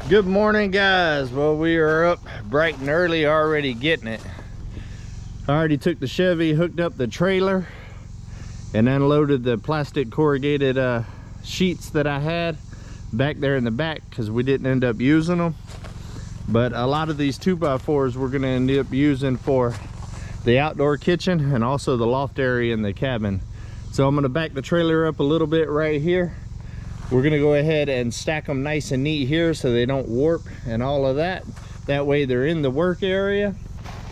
Good morning, guys. Well, we are up bright and early already getting it. I already took the Chevy, hooked up the trailer, and unloaded the plastic corrugated sheets that I had back there in the back because we didn't end up using them. But a lot of these 2x4s we're going to end up using for the outdoor kitchen and also the loft area in the cabin. So I'm going to back the trailer up a little bit right here. We're going to go ahead and stack them nice and neat here so they don't warp and all of that. That way they're in the work area.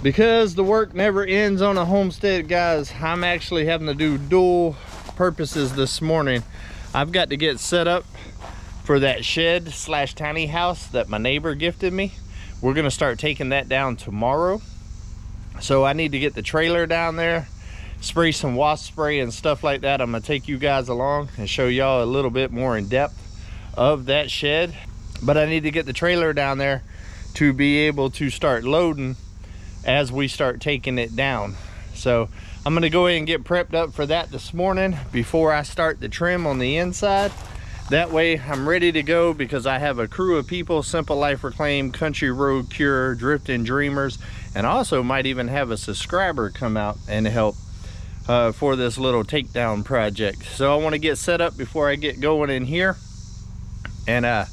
Because the work never ends on a homestead, guys, I'm actually having to do dual purposes this morning. I've got to get set up for that shed slash tiny house that my neighbor gifted me. We're going to start taking that down tomorrow. So I need to get the trailer down there, spray some wasp spray and stuff like that. I'm gonna take you guys along and show y'all a little bit more in depth of that shed. But I need to get the trailer down there to be able to start loading as we start taking it down. So I'm gonna go ahead and get prepped up for that this morning before I start the trim on the inside. That way I'm ready to go because I have a crew of people, Simple Life Reclaim, Country Road Cure, Drifting Dreamers, and also might even have a subscriber come out and help for this little takedown project. So I want to get set up before I get going in here and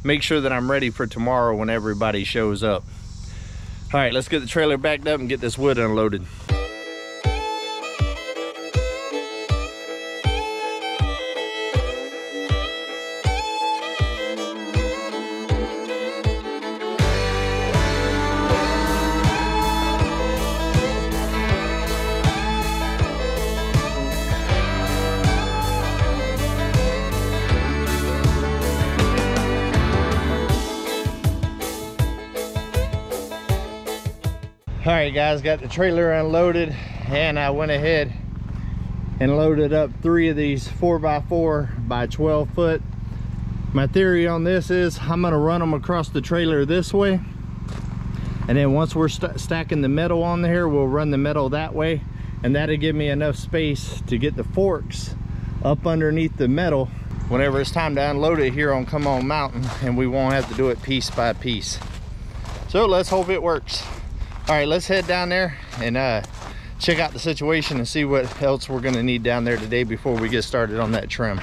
make sure that I'm ready for tomorrow when everybody shows up. All right, let's get the trailer backed up and get this wood unloaded. All right, guys, got the trailer unloaded and I went ahead and loaded up 3 of these 4x4 by 12 foot. My theory on this is I'm gonna run them across the trailer this way, and then once we're stacking the metal on there, we'll run the metal that way, and that'll give me enough space to get the forks up underneath the metal whenever it's time to unload it here on Come On Mountain, and we won't have to do it piece by piece. So let's hope it works. All right, let's head down there and check out the situation and see what else we're gonna need down there today before we get started on that trim.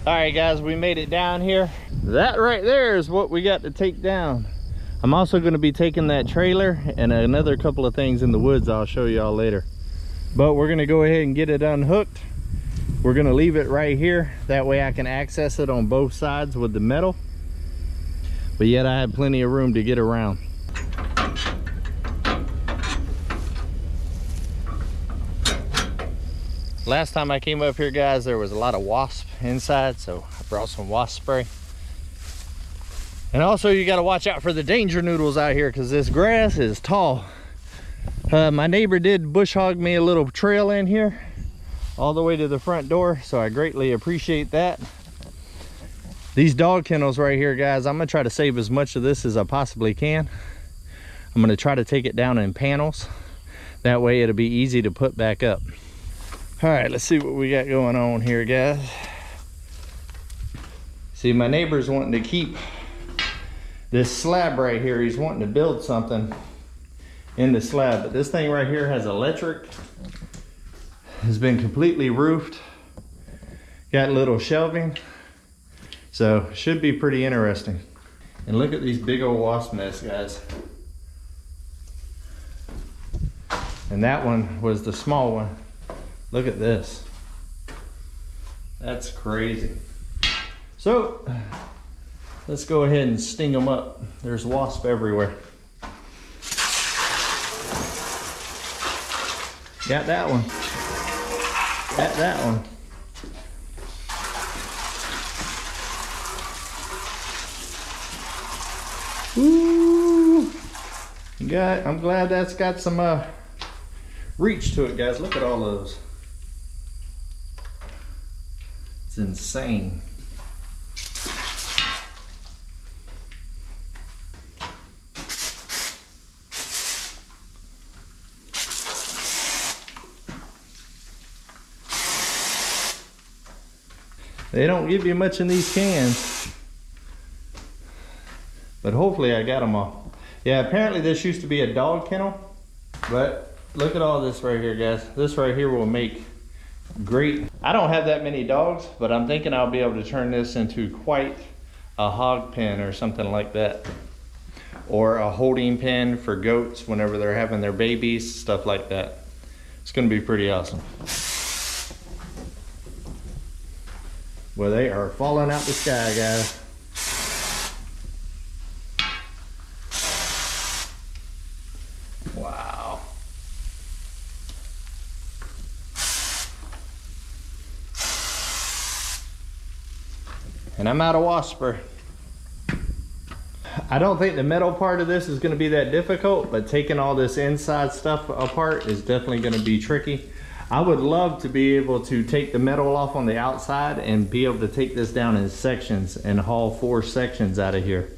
All right, guys, we made it down here. That right there is what we got to take down. I'm also going to be taking that trailer and another couple of things in the woods I'll show y'all later. But we're going to go ahead and get it unhooked. We're going to leave it right here. That way I can access it on both sides with the metal. But yet I have plenty of room to get around. Last time I came up here, guys, there was a lot of wasp inside, so I brought some wasp spray. And also you got to watch out for the danger noodles out here because this grass is tall. My neighbor did bush hog me a little trail in here all the way to the front door, so I greatly appreciate that. These dog kennels right here, guys, I'm gonna try to save as much of this as I possibly can. I'm gonna try to take it down in panels. That way it'll be easy to put back up. All right, let's see what we got going on here, guys. See, my neighbor's wanting to keep this slab right here. He's wanting to build something in the slab, but this thing right here has electric, has been completely roofed, got little shelving, so should be pretty interesting. And look at these big old wasp nests, guys. And that one was the small one. Look at this. That's crazy. So let's go ahead and sting them up. There's wasps everywhere. Got that one. Got that one. Ooh. I'm glad that's got some reach to it, guys. Look at all those. It's insane. They don't give you much in these cans, but hopefully I got them all. Yeah, apparently this used to be a dog kennel, but look at all this right here, guys. This right here will make great. I don't have that many dogs, but I'm thinking I'll be able to turn this into quite a hog pen or something like that, or a holding pen for goats whenever they're having their babies, stuff like that. It's gonna be pretty awesome. Well, they are falling out the sky, guys. Wow. And I'm out of wasper. I don't think the metal part of this is going to be that difficult, but taking all this inside stuff apart is definitely going to be tricky. I would love to be able to take the metal off on the outside and be able to take this down in sections and haul 4 sections out of here.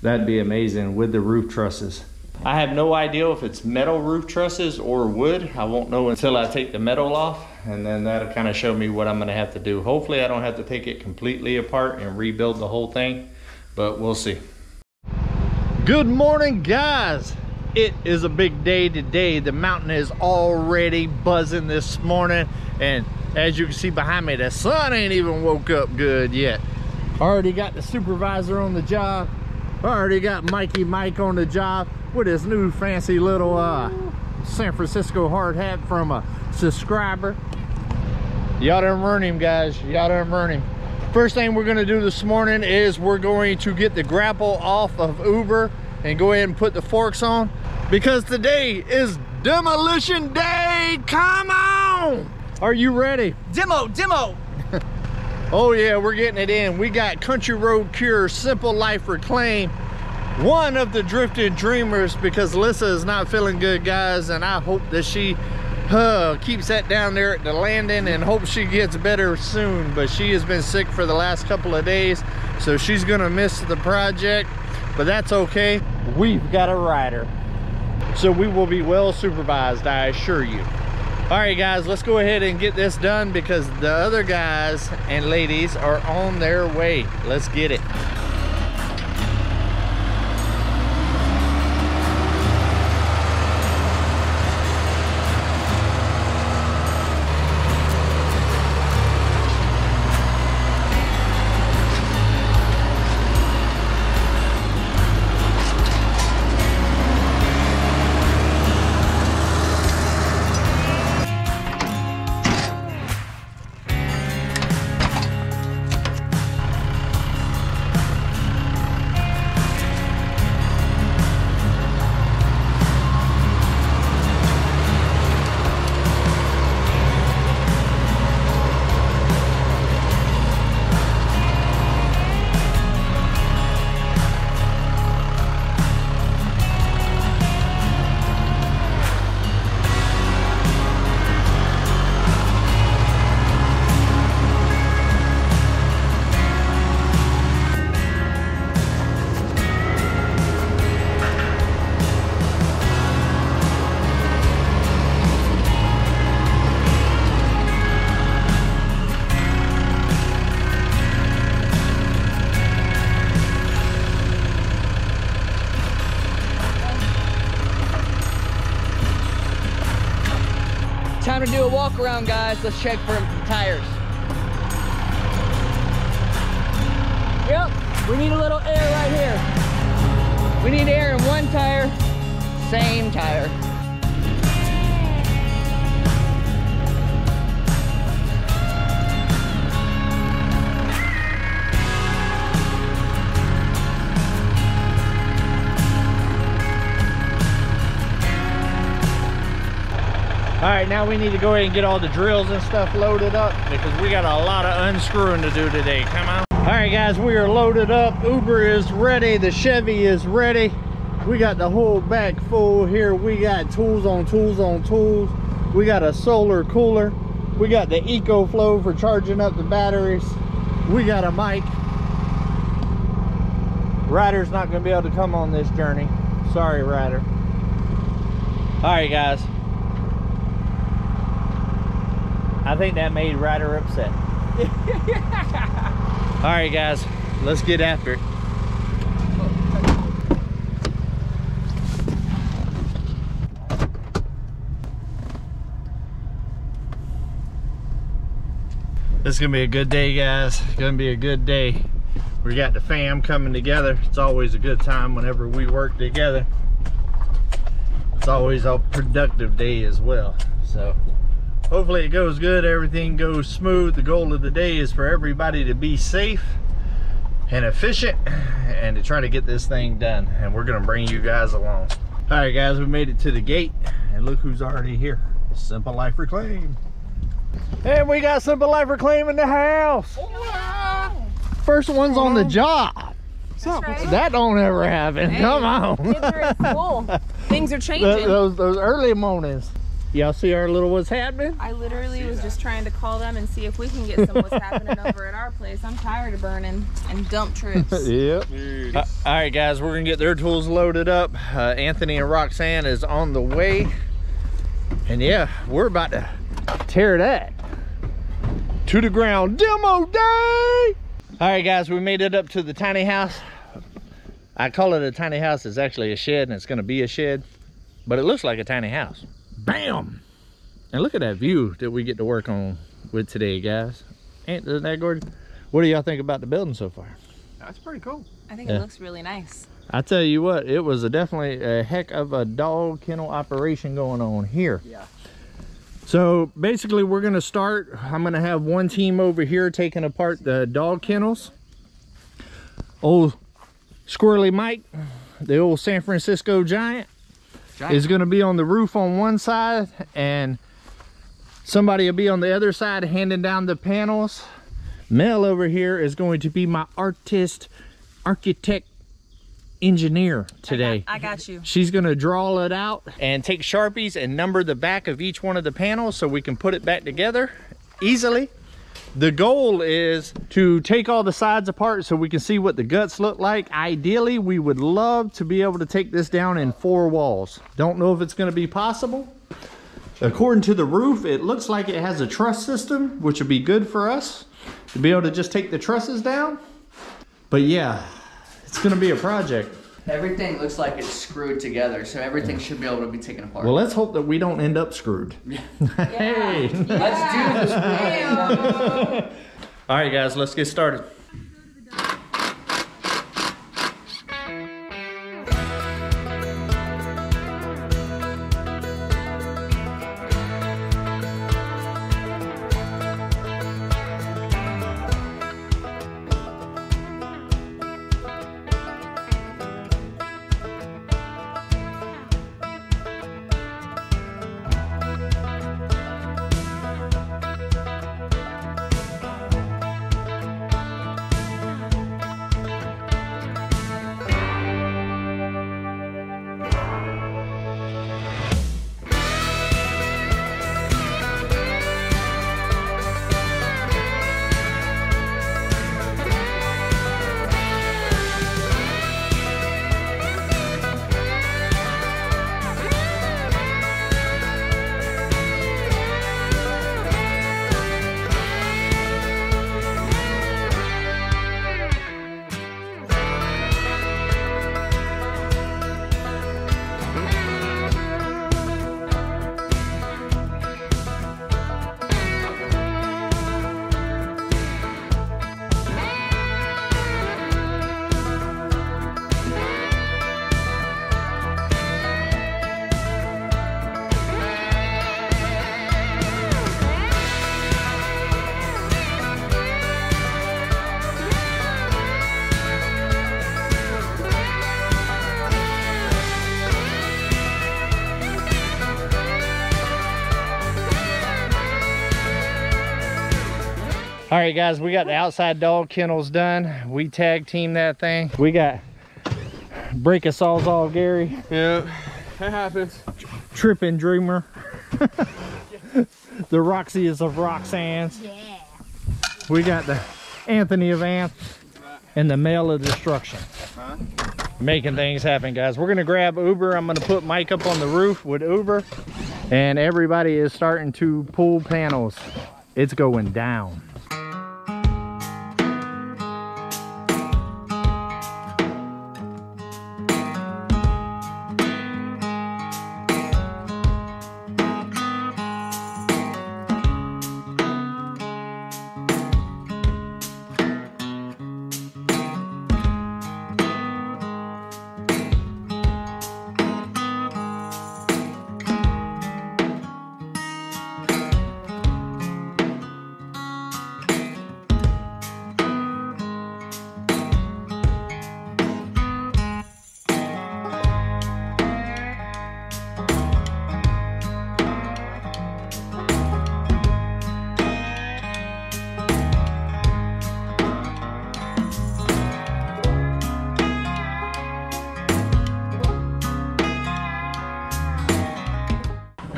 That'd be amazing with the roof trusses. I have no idea if it's metal roof trusses or wood. I won't know until I take the metal off, and then that'll kind of show me what I'm gonna have to do. Hopefully I don't have to take it completely apart and rebuild the whole thing, but we'll see. Good morning, guys. It is a big day today. The mountain is already buzzing this morning, and as you can see behind me, the sun ain't even woke up good yet. Already got the supervisor on the job. Already got Mikey Mike on the job with his new fancy little San Francisco hard hat from a subscriber. Y'all done earn him, guys. Y'all done earn him. First thing we're gonna do this morning is we're going to get the grapple off of Uber and go ahead and put the forks on, because today is demolition day. Come on! Are you ready? Demo! Oh yeah, we're getting it in. We got Country Road Cure, Simple Life Reclaim, one of the Drifted Dreamers, because Alyssa is not feeling good, guys, and I hope that she keeps that down there at the landing and hope she gets better soon. But she has been sick for the last couple of days, so she's gonna miss the project, but that's okay. We've got a rider, so we will be well supervised, I assure you. All right, guys, let's go ahead and get this done, because the other guys and ladies are on their way. Let's get it. Time to do a walk around, guys. Let's check for tires. Yep, we need a little air right here. We need air in one tire, same tire. All right, now we need to go ahead and get all the drills and stuff loaded up because we got a lot of unscrewing to do today. Come on. All right, guys, we are loaded up. Uber is ready. The Chevy is ready. We got the whole back full here. We got tools on tools on tools. We got a solar cooler. We got the EcoFlow for charging up the batteries. We got a mic. Ryder's not going to be able to come on this journey. Sorry, Ryder. All right, guys. I think that made Ryder upset. All right, guys, let's get after it. This is gonna be a good day, guys. It's gonna be a good day. We got the fam coming together. It's always a good time whenever we work together. It's always a productive day as well. So hopefully it goes good, everything goes smooth. The goal of the day is for everybody to be safe and efficient and to try to get this thing done. And we're gonna bring you guys along. All right, guys, we made it to the gate and look who's already here. Simple Life Reclaim. And we got Simple Life Reclaim in the house. Wow. First one's on the job. Right. That don't ever happen. Hey, come on. Kids are at school. Things are changing. Those early mornings. Y'all see our little what's happening? I literally was just trying to call them and see if we can get some what's happening over at our place. I'm tired of burning and dump trips. Yep. All right, guys, we're gonna get their tools loaded up. Anthony and Roxanne is on the way. And yeah, we're about to tear that to the ground. Demo day! All right, guys, we made it up to the tiny house. I call it a tiny house. It's actually a shed, and it's gonna be a shed, but it looks like a tiny house. Bam! And look at that view that we get to work on with today, guys. Isn't that gorgeous? What do y'all think about the building so far? That's pretty cool. I think it looks really nice. I tell you what, it was definitely a heck of a dog kennel operation going on here. Yeah. So basically we're gonna start, I'm gonna have one team over here taking apart the dog kennels. Old Squirrely Mike, the old San Francisco Giant. Is going to be on the roof on one side, and somebody will be on the other side handing down the panels. Mel over here is going to be my architect engineer today. I got you. She's going to draw it out and take Sharpies and number the back of each one of the panels so we can put it back together easily. The goal is to take all the sides apart so we can see what the guts look like. Ideally, we would love to be able to take this down in 4 walls. Don't know if it's going to be possible. According to the roof, it looks like it has a truss system, which would be good for us to be able to just take the trusses down. But yeah, it's going to be a project. Everything looks like it's screwed together, so everything should be able to be taken apart. Well, let's hope that we don't end up screwed. Hey! Let's do this. All right, guys, let's get started. All right, guys, we got the outside dog kennels done. We tag team that thing. We got break a sawzall Gary. Yeah, that happens. Tripping Dreamer. The Roxy's of Roxanne's. Yeah. We got the Anthony of Ants and the Male of Destruction. Making things happen, guys. We're gonna grab Uber. I'm gonna put Mike up on the roof with Uber, and everybody is starting to pull panels. It's going down.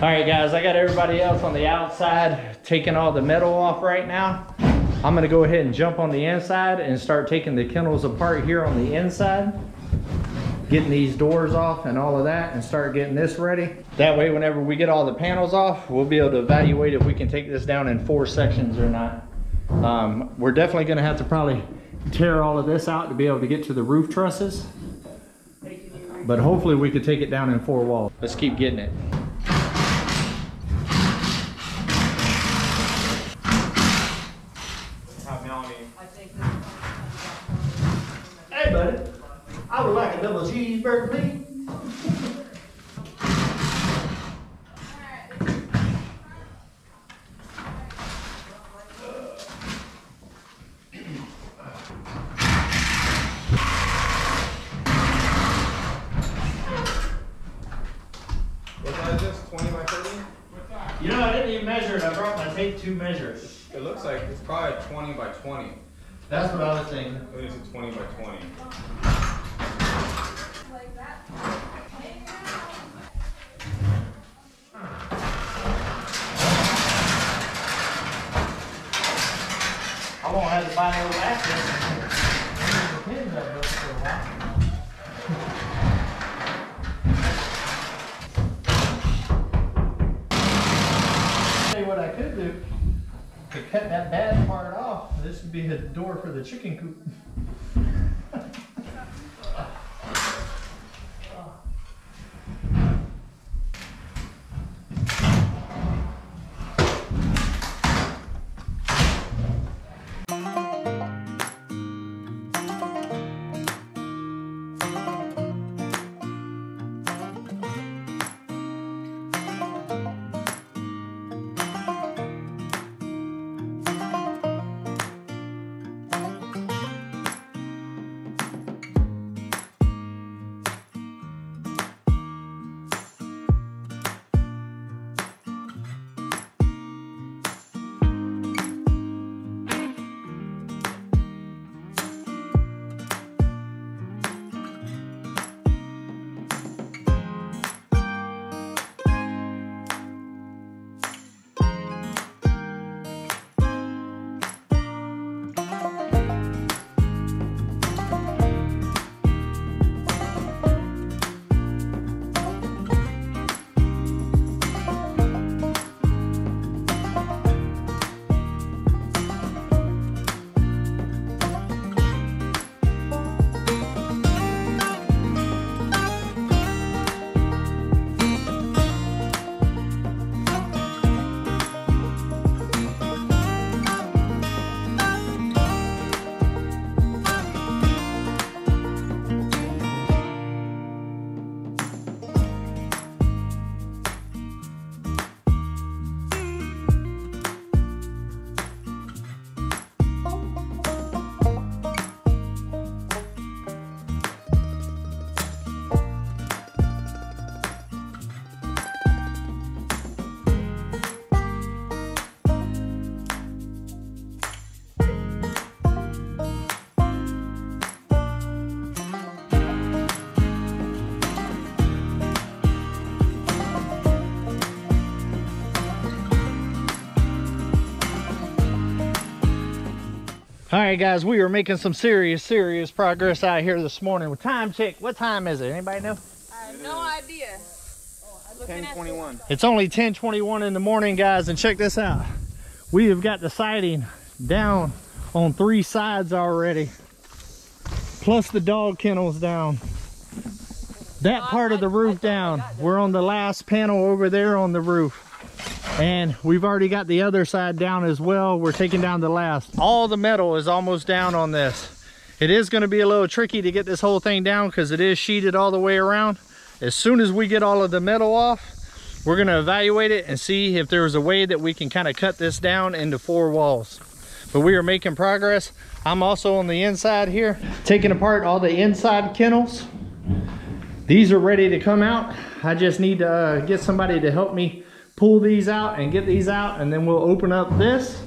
All right, guys, I got everybody else on the outside taking all the metal off right now. I'm gonna go ahead and jump on the inside and start taking the kennels apart here on the inside, getting these doors off and all of that, and start getting this ready. That way, whenever we get all the panels off, we'll be able to evaluate if we can take this down in 4 sections or not. We're definitely gonna have to probably tear all of this out to be able to get to the roof trusses, but hopefully we could take it down in 4 walls. Let's keep getting it. Hey, buddy, I would like a double cheeseburger, please. What size is this? 20 by 30? You know, I didn't even measure it. I brought my tape to measure it. It looks like it's probably 20 by 20. That's what I was thinking. I think it's a 20 by 20. I won't have to buy no basket. Pins I've built for a while. Tell you what I could do. To cut that bad part off, this would be the door for the chicken coop. All right, guys, we are making some serious progress out here this morning with time check. What time is it? Anybody know? I have no idea. 10:21. It's only 10:21 in the morning, guys, and check this out. We have got the siding down on 3 sides already, plus the dog kennels down. That part of the roof down. We're on the last panel over there on the roof. And we've already got the other side down as well. We're taking down the last. All the metal is almost down on this. It is going to be a little tricky to get this whole thing down because it is sheeted all the way around. As soon as we get all of the metal off, we're going to evaluate it and see if there's a way that we can kind of cut this down into 4 walls. But we are making progress. I'm also on the inside here, taking apart all the inside kennels. These are ready to come out. I just need to get somebody to help me pull these out and get these out, and then we'll open up this,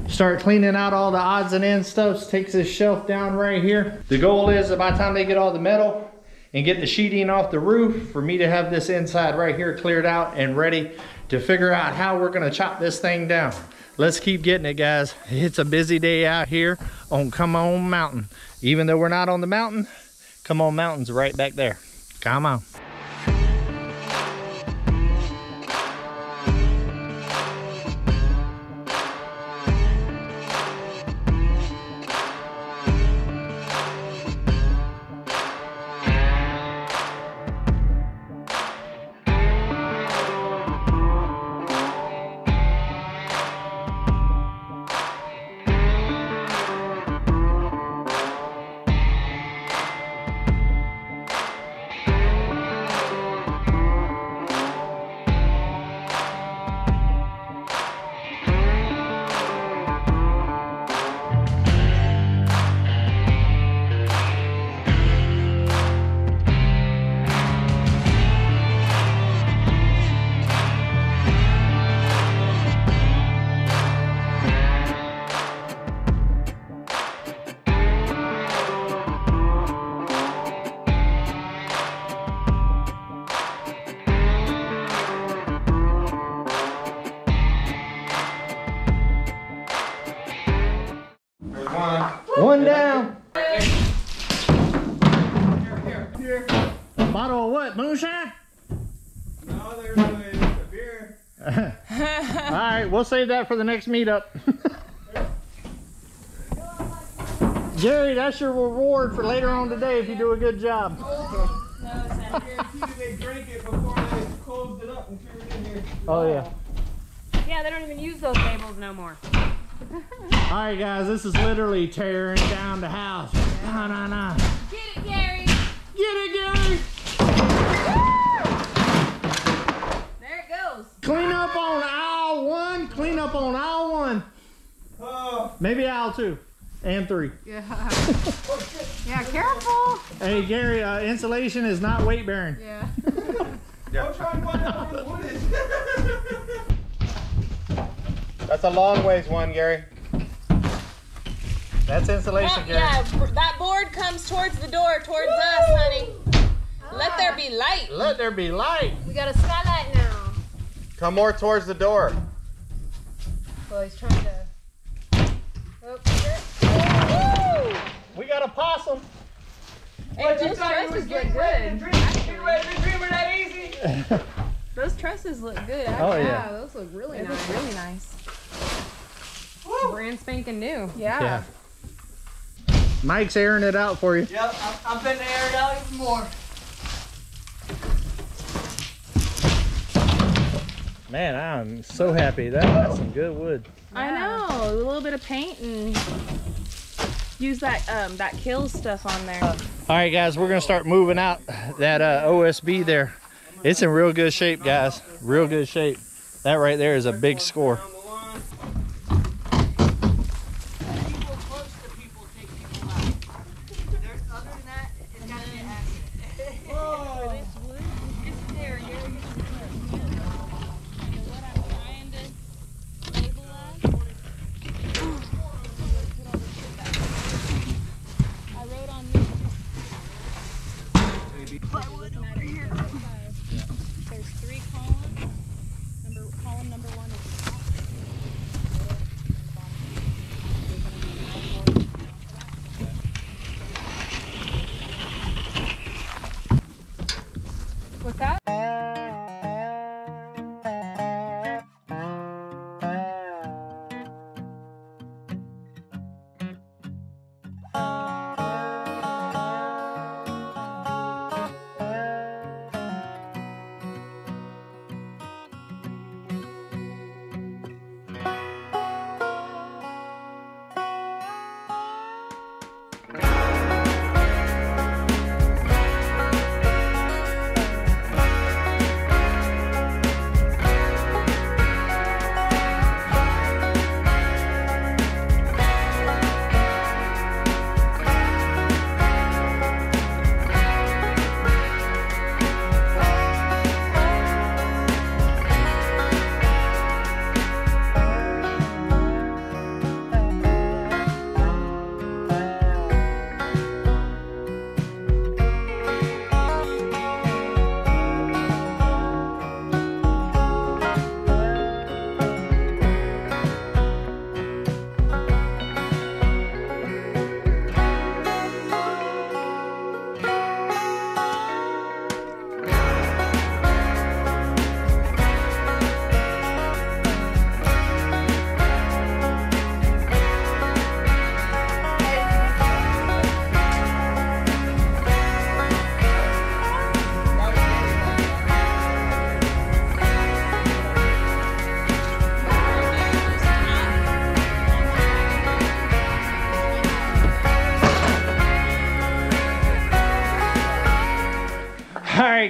start cleaning out all the odds and ends stuff. Takes this shelf down right here. The goal is that by the time they get all the metal and get the sheeting off the roof, for me to have this inside right here cleared out and ready to figure out how we're gonna chop this thing down. Let's keep getting it, guys. It's a busy day out here on Come On Mountain. Even though we're not on the mountain, Come On Mountain's right back there. Come on. One down. Here. A bottle of what? Moonshine? No, there's a beer. All right, we'll save that for the next meetup. Jerry, that's your reward for later on today if you do a good job. I guarantee you they drank it before they closed it up and threw it in here. Oh, yeah. Yeah, they don't even use those tables no more. All right, guys, this is literally tearing down the house. Nah. Get it, Gary! Get it, Gary! There it goes. Clean up on aisle 1. Clean up on aisle 1. Oh. Maybe aisle 2 and 3. Yeah. Yeah, careful. Hey, Gary, insulation is not weight bearing. Yeah. I'm trying to find out where the wood is. That's a long ways one, Gary. That's insulation, Gary. Yeah, that board comes towards the door, towards us, honey. Let there be light. Let there be light. We got a skylight now. Come more towards the door. Well, he's trying to... Oh, Woo! We got a possum. Hey, those trusses look good. Dreamer that easy. Those trusses look good. Oh, yeah, yeah. those look really They nice. look really nice. Brand spanking new. Yeah. Mike's airing it out for you. Yep, I'm finna air it out even more. Man, I'm so happy. That's some good wood. I know. A little bit of paint and use that that kills stuff on there. All right, guys, we're gonna start moving out that OSB there. It's in real good shape, guys. Real good shape. That right there is a big score.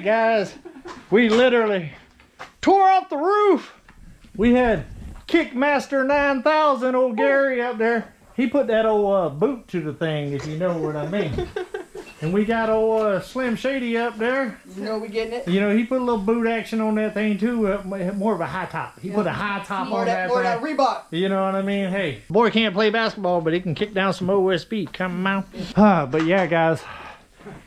guys, we literally tore off the roof. We had Kickmaster 9000 old Gary up there. He put that old boot to the thing, if you know what I mean. And we got old Slim Shady up there. You know we getting it? You know, he put a little boot action on that thing too, more of a high top. He put a high top on that thing. That Reebok. You know what I mean? Hey, boy can't play basketball, but he can kick down some OSB. Come on. But yeah, guys.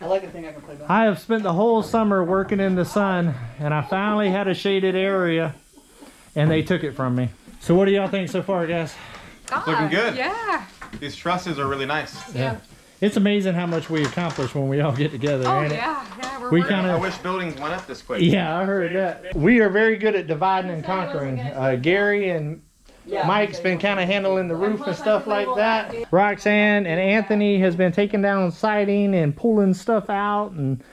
I like the thing I can play basketball. I have spent the whole summer working in the sun, and I finally had a shaded area, and they took it from me. So what do y'all think so far, guys? Looking good. Yeah. These trusses are really nice. Yeah. It's amazing how much we accomplish when we all get together, Oh ain't yeah, yeah. We're We working. kinda- I wish buildings went up this quick. Yeah, I heard that. We are very good at dividing and conquering. Gary and Mike's been kind of handling the roof and stuff like that. Roxanne and Anthony has been taking down siding and pulling stuff out, and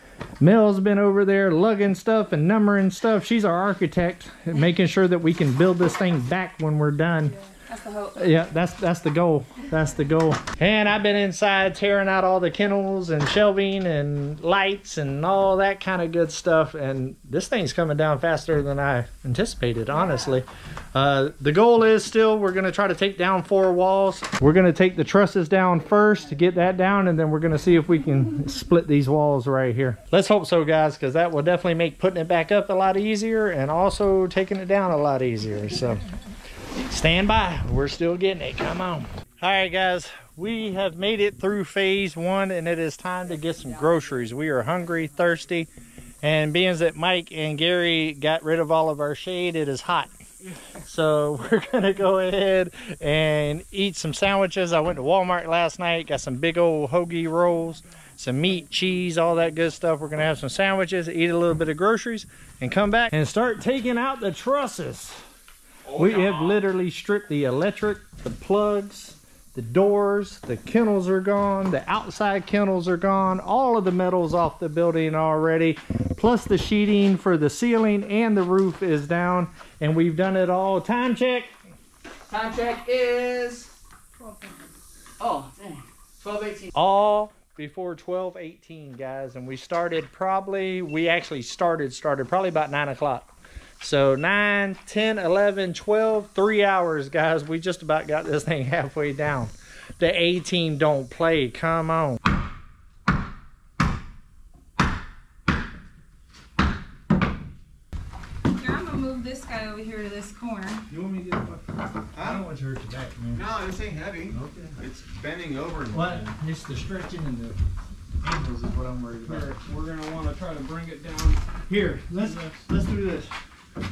Mel's been over there lugging stuff and numbering stuff. She's our architect, making sure that we can build this thing back when we're done. That's the hope. Yeah, that's the goal. That's the goal. And I've been inside tearing out all the kennels and shelving and lights and all that kind of good stuff. And this thing's coming down faster than I anticipated, honestly. The goal is still, we're going to try to take down 4 walls. We're going to take the trusses down first to get that down, and then we're going to see if we can split these walls right here. Let's hope so, guys, because that will definitely make putting it back up a lot easier and also taking it down a lot easier. So stand by, we're still getting it. Come on. All right, guys, we have made it through phase 1, and it is time to get some groceries. We are hungry, thirsty, and being that Mike and Gary got rid of all of our shade, it is hot. So we're gonna go ahead and eat some sandwiches. I went to Walmart last night, got some big old hoagie rolls, some meat, cheese, all that good stuff. We're gonna have some sandwiches, eat a little bit of groceries, and come back and start taking out the trusses. We have literally stripped the electric, the plugs, the doors, the kennels are gone, the outside kennels are gone, all of the metals off the building already, plus the sheeting for the ceiling and the roof is down, and we've done it all. Time check. Time check is 12:18. All before 12:18, guys, and we started probably about 9 o'clock. So 9, 10, 11, 12, 3 hours, guys. We just about got this thing halfway down. The A-team don't play. Come on. Here, I'm gonna move this guy over here to this corner. You want me to get I don't want to hurt your back, man. No, this ain't heavy. Okay. It's bending over. And What? It's the stretching and the angles is what I'm worried about. Here, we're gonna want to try to bring it down. Here, let's do this.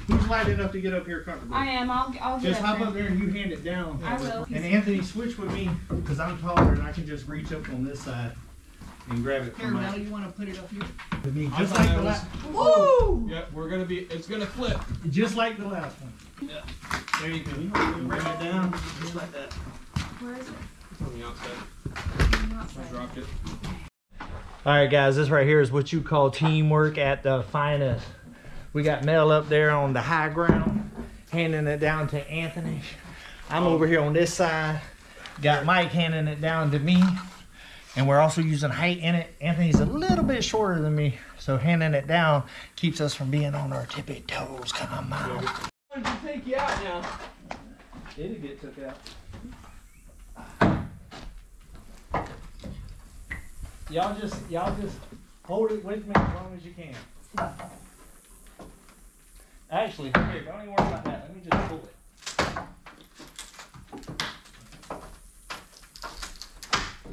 Who's light enough to get up here comfortably? I am. I'll get Just hop there. up there and you hand it down. I will. And Anthony, switch with me because I'm taller and I can just reach up on this side and grab it from Mel, you want to put it up here? me. I Just thought like that the was- last. Woo! Yeah, it's gonna flip. Just like the last one. Yeah. There you go. You bring it down just like that. Where is it? It's on the outside. On the I outside. dropped it. All right, guys, this right here is what you call teamwork at the finest. We got Mel up there on the high ground, handing it down to Anthony. I'm over here on this side. Got Mike handing it down to me. And we're also using height in it. Anthony's a little bit shorter than me, so handing it down keeps us from being on our tippy toes. Come on. I'm going to take you out now. It'll get took out. Y'all just hold it with me as long as you can. Actually, here, don't even worry about that. Let me just pull it.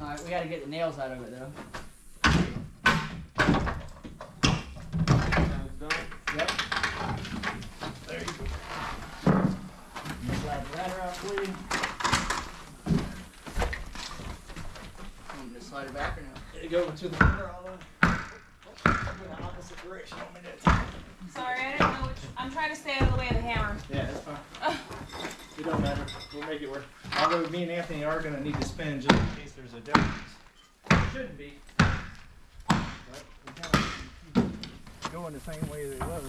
Alright, we got to get the nails out of it though. Sounds done. Yep. There you go. Slide the ladder out for you. I'm going to slide it back or no? There you go to the ladder all the way. Go in the opposite direction on me that time. Sorry, I didn't know which. I'm trying to stay out of the way of the hammer. Yeah, that's fine. It don't matter. We'll make it work. Although me and Anthony are going to need to spin just in case there's a difference. Shouldn't be. But we kind of keep going the same way they was.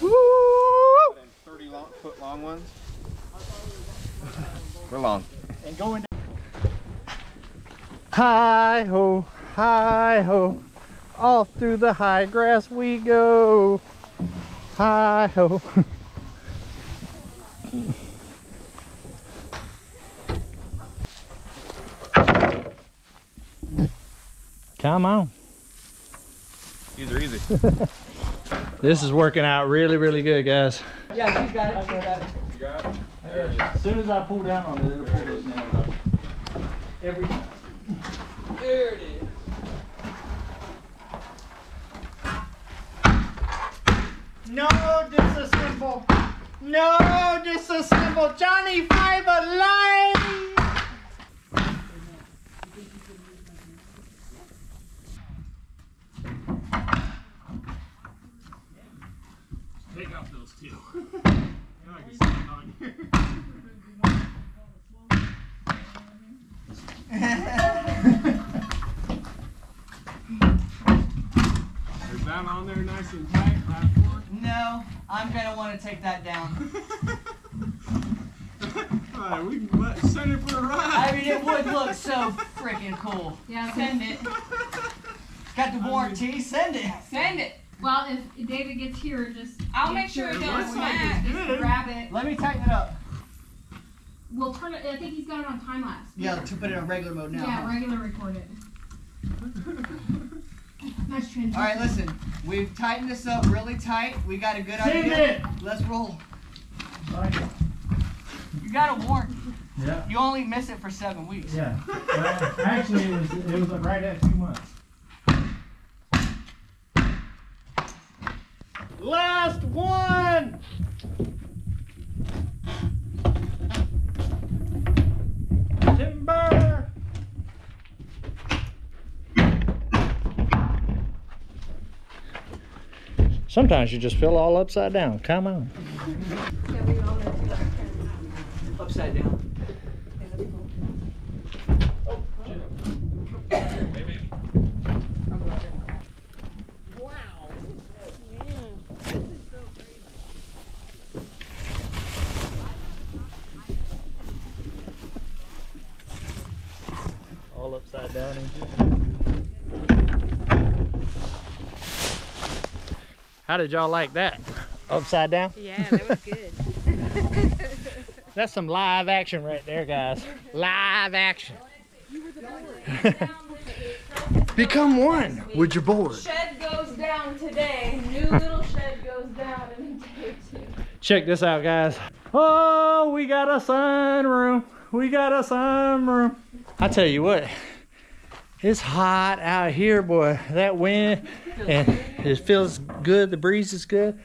Woo! 30 foot long ones. We're long. And going down. Hi-ho, hi-ho, off through the high grass we go. Hi-ho. Come on. These are easy. This is working out really, really good, guys. Yeah, she's got it. She's got it. You got it? There it is. As soon as I pull down on it, it'll pull those nails up. Every time. There it is. No disassemble. No disassemble. Johnny Five alive. Take out those two. Now I can stand on here. Is that on there nice and tight? No, I'm gonna want to take that down. Alright, we can send it for a ride. I mean, it would look so freaking cool. Yeah, Send it. Got the warranty. Send it. Send it. well, if David gets here, just I'll make sure it Looks does like it's match. good. grab it. Let me tighten it up. We'll turn it. I think he's got it on time lapse. Yeah, to put it in regular mode now. Yeah, regular recorded. Nice transition. All right, listen. We've tightened this up really tight. We got a good Send idea. it. Let's roll. You got a warranty. Yeah. You only miss it for 7 weeks. Yeah. Well, actually, it was right at 2 months. Last one. Timber. Sometimes you just feel all upside down. Come on. Upside down. All upside down. How did y'all like that? Upside down? Yeah, that was good. That's some live action right there, guys. Live action. Become one with your board. Shed goes down today. New little shed goes down in day 2. Check this out, guys. Oh, we got a sunroom. We got a sunroom. I tell you what, it's hot out here, boy. That wind, and it feels good. The breeze is good.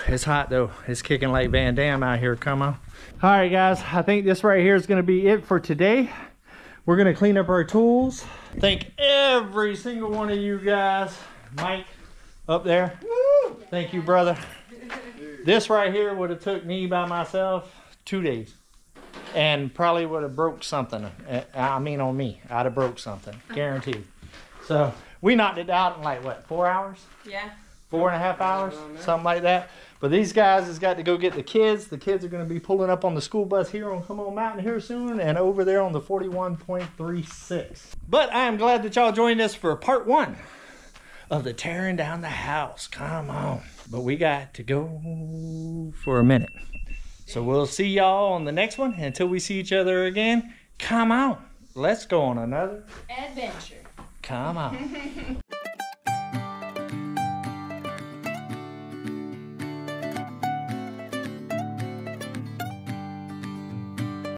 It's hot though. It's kicking like Van Damme out here. Come on. All right, guys. I think this right here is going to be it for today. We're going to clean up our tools. Thank every single one of you guys. Mike, up there. Woo! Thank you, brother. This right here would have took me by myself 2 days. And probably would have broke something. I mean on me. I'd have broke something. Guaranteed. So we knocked it out in like what, 4 hours? Yeah. 4.5 hours? Something like that. But these guys has got to go get the kids. The kids are going to be pulling up on the school bus here on Come On Mountain here soon. And over there on the 41.36. But I am glad that y'all joined us for part 1 of the tearing down the house. Come on. But we got to go for a minute. So we'll see y'all on the next one. Until we see each other again, come on. Let's go on another Adventure. Come on.